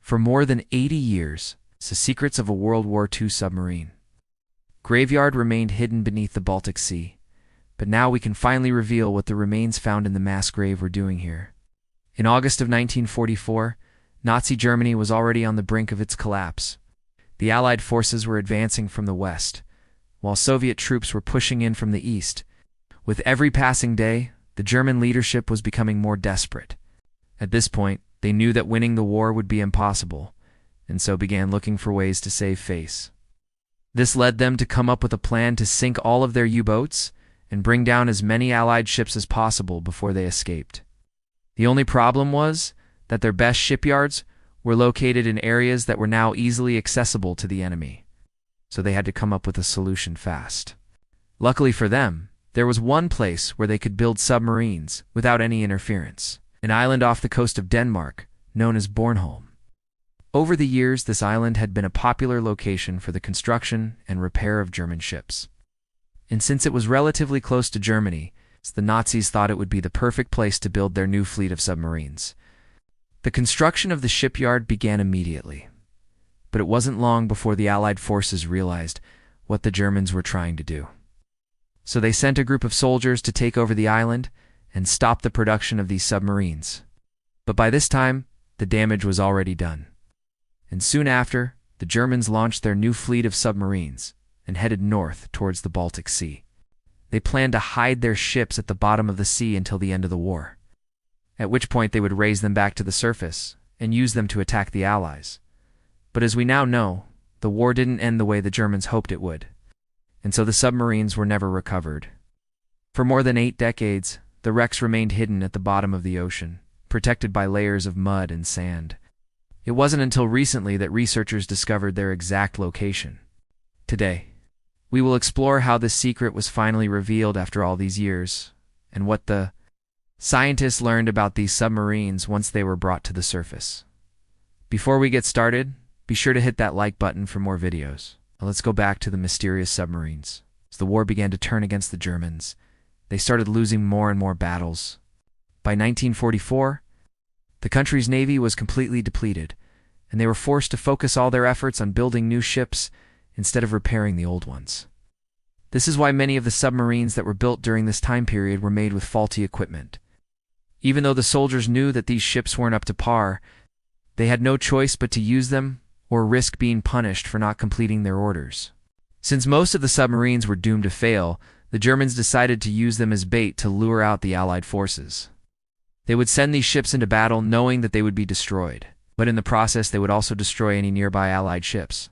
For more than 80 years, the secrets of a World War II submarine graveyard remained hidden beneath the Baltic Sea, but now we can finally reveal what the remains found in the mass grave were doing here. In August of 1944, Nazi Germany was already on the brink of its collapse. The Allied forces were advancing from the west, while Soviet troops were pushing in from the east. With every passing day, the German leadership was becoming more desperate. At this point, they knew that winning the war would be impossible, and so began looking for ways to save face. This led them to come up with a plan to sink all of their U-boats and bring down as many Allied ships as possible before they escaped. The only problem was that their best shipyards were located in areas that were now easily accessible to the enemy, so they had to come up with a solution fast. Luckily for them, there was one place where they could build submarines without any interference, an island off the coast of Denmark known as Bornholm. Over the years, this island had been a popular location for the construction and repair of German ships. And since it was relatively close to Germany, the Nazis thought it would be the perfect place to build their new fleet of submarines. The construction of the shipyard began immediately, but it wasn't long before the Allied forces realized what the Germans were trying to do. So they sent a group of soldiers to take over the island and stop the production of these submarines. But by this time, the damage was already done. And soon after, the Germans launched their new fleet of submarines and headed north towards the Baltic Sea. They planned to hide their ships at the bottom of the sea until the end of the war, at which point they would raise them back to the surface and use them to attack the Allies. But as we now know, the war didn't end the way the Germans hoped it would, and so the submarines were never recovered. For more than 8 decades, the wrecks remained hidden at the bottom of the ocean, protected by layers of mud and sand. It wasn't until recently that researchers discovered their exact location. Today, we will explore how this secret was finally revealed after all these years, and what the scientists learned about these submarines once they were brought to the surface. Before we get started, be sure to hit that like button for more videos. Now let's go back to the mysterious submarines. As the war began to turn against the Germans, they started losing more and more battles. By 1944, the country's navy was completely depleted, and they were forced to focus all their efforts on building new ships instead of repairing the old ones. This is why many of the submarines that were built during this time period were made with faulty equipment. Even though the soldiers knew that these ships weren't up to par, they had no choice but to use them or risk being punished for not completing their orders. Since most of the submarines were doomed to fail, the Germans decided to use them as bait to lure out the Allied forces. They would send these ships into battle knowing that they would be destroyed, but in the process they would also destroy any nearby Allied ships.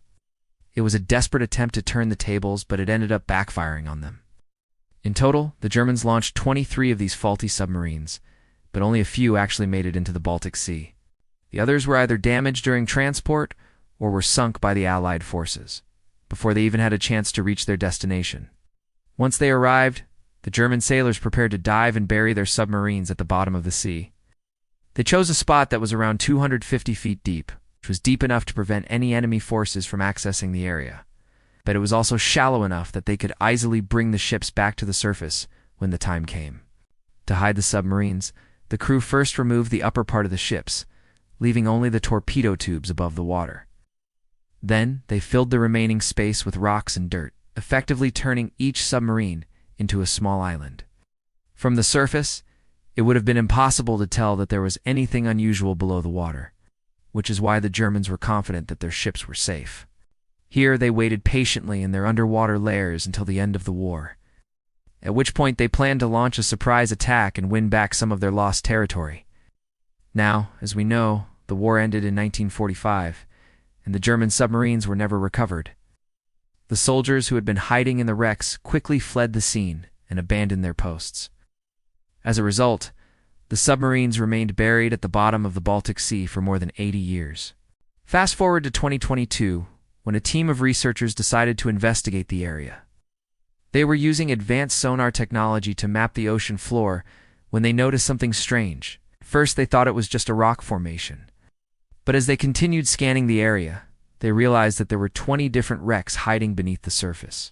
It was a desperate attempt to turn the tables, but it ended up backfiring on them. In total, the Germans launched 23 of these faulty submarines, but only a few actually made it into the Baltic Sea. The others were either damaged during transport or were sunk by the Allied forces, before they even had a chance to reach their destination. Once they arrived, the German sailors prepared to dive and bury their submarines at the bottom of the sea. They chose a spot that was around 250 feet deep, which was deep enough to prevent any enemy forces from accessing the area, but it was also shallow enough that they could easily bring the ships back to the surface when the time came. To hide the submarines, the crew first removed the upper part of the ships, leaving only the torpedo tubes above the water. Then, they filled the remaining space with rocks and dirt, effectively turning each submarine into a small island. From the surface, it would have been impossible to tell that there was anything unusual below the water, which is why the Germans were confident that their ships were safe. Here, they waited patiently in their underwater lairs until the end of the war, at which point they planned to launch a surprise attack and win back some of their lost territory. Now, as we know, the war ended in 1945, and the German submarines were never recovered. The soldiers who had been hiding in the wrecks quickly fled the scene and abandoned their posts. As a result, the submarines remained buried at the bottom of the Baltic Sea for more than 80 years. Fast forward to 2022, when a team of researchers decided to investigate the area. They were using advanced sonar technology to map the ocean floor when they noticed something strange. First, they thought it was just a rock formation. But as they continued scanning the area, they realized that there were 20 different wrecks hiding beneath the surface.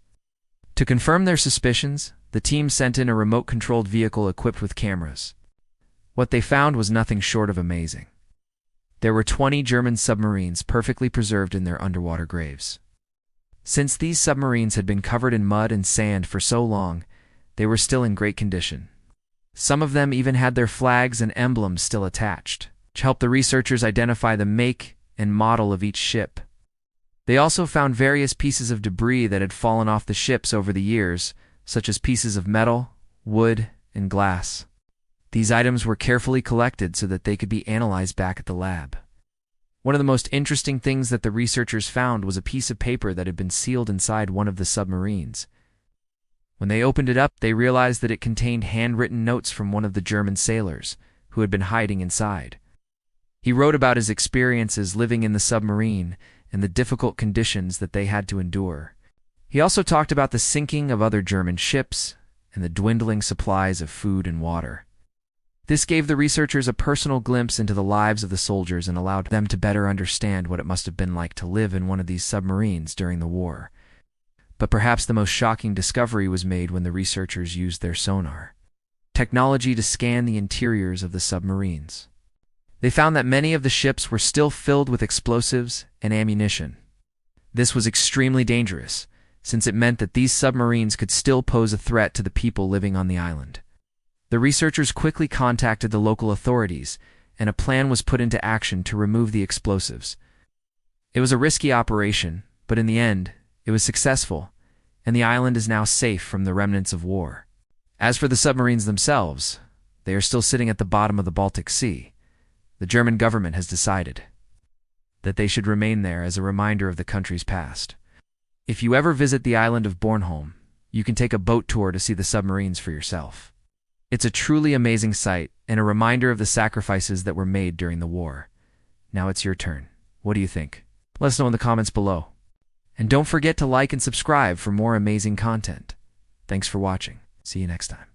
To confirm their suspicions, the team sent in a remote-controlled vehicle equipped with cameras. What they found was nothing short of amazing. There were 20 German submarines perfectly preserved in their underwater graves. Since these submarines had been covered in mud and sand for so long, they were still in great condition. Some of them even had their flags and emblems still attached, which helped the researchers identify the make and model of each ship. They also found various pieces of debris that had fallen off the ships over the years, such as pieces of metal, wood, and glass. These items were carefully collected so that they could be analyzed back at the lab. One of the most interesting things that the researchers found was a piece of paper that had been sealed inside one of the submarines. When they opened it up, they realized that it contained handwritten notes from one of the German sailors, who had been hiding inside. He wrote about his experiences living in the submarine and the difficult conditions that they had to endure. He also talked about the sinking of other German ships and the dwindling supplies of food and water. This gave the researchers a personal glimpse into the lives of the soldiers and allowed them to better understand what it must have been like to live in one of these submarines during the war. But perhaps the most shocking discovery was made when the researchers used their sonar technology to scan the interiors of the submarines. They found that many of the ships were still filled with explosives and ammunition. This was extremely dangerous, since it meant that these submarines could still pose a threat to the people living on the island. The researchers quickly contacted the local authorities, and a plan was put into action to remove the explosives. It was a risky operation, but in the end, it was successful, and the island is now safe from the remnants of war. As for the submarines themselves, they are still sitting at the bottom of the Baltic Sea. The German government has decided that they should remain there as a reminder of the country's past. If you ever visit the island of Bornholm, you can take a boat tour to see the submarines for yourself. It's a truly amazing sight and a reminder of the sacrifices that were made during the war. Now it's your turn. What do you think? Let us know in the comments below. And don't forget to like and subscribe for more amazing content. Thanks for watching. See you next time.